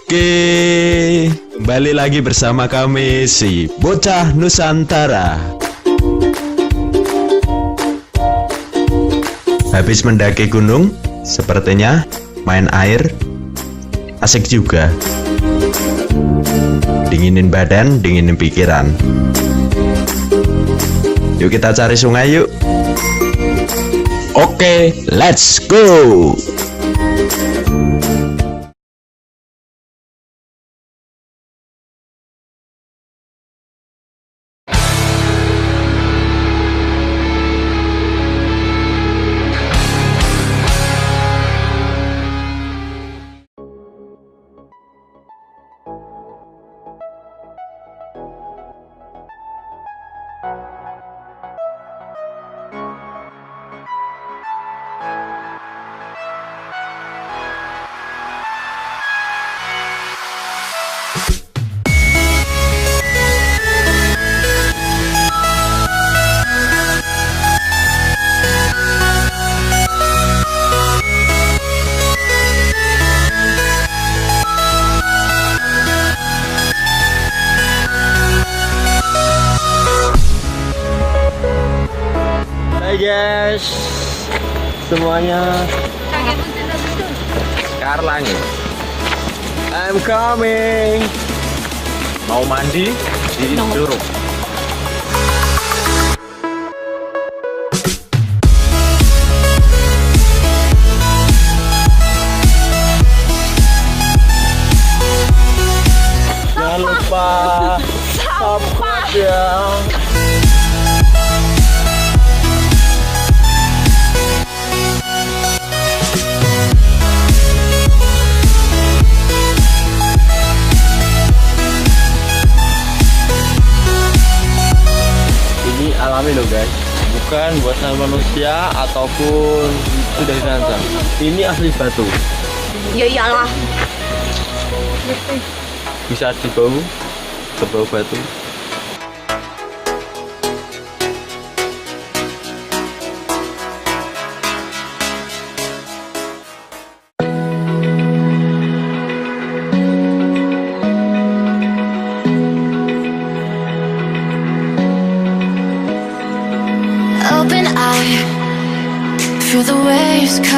Oke, kembali lagi bersama kami si Bocah Nusantara. Habis mendaki gunung, sepertinya main air asik juga. Dinginin badan, dinginin pikiran. Yuk kita cari sungai yuk. Oke, let's go. Hai guys, semuanya. Sekarang I'm coming. Mau mandi di Curug. Jangan lupa subscribe ya. Alami loh guys, bukan buatan manusia ataupun sudah dirancang. Ini asli batu. Ya iyalah. Bisa dibawa ke bawah batu.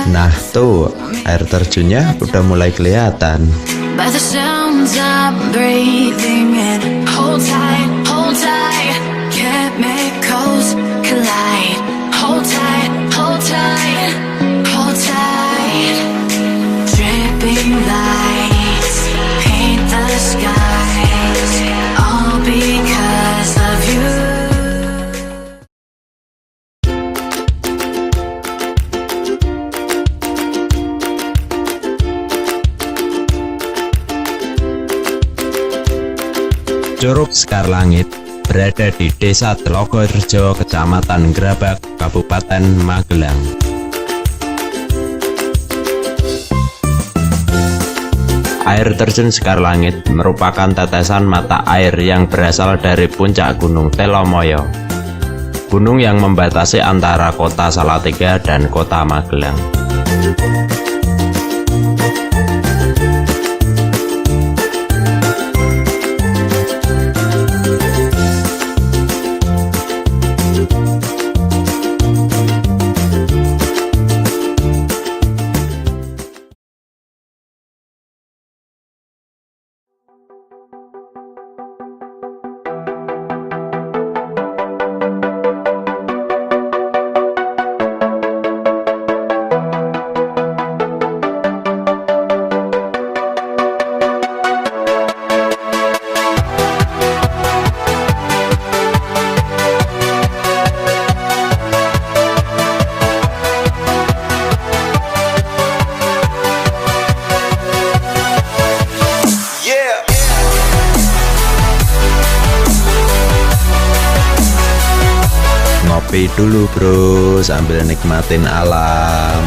Nah tuh, air terjunnya udah mulai kelihatan. Curug Sekarlangit berada di Desa Telogorejo, Kecamatan Grabak, Kabupaten Magelang. Air terjun Sekarlangit merupakan tetesan mata air yang berasal dari puncak Gunung Telomoyo, gunung yang membatasi antara kota Salatiga dan kota Magelang. Ngopi dulu bro, sambil nikmatin alam.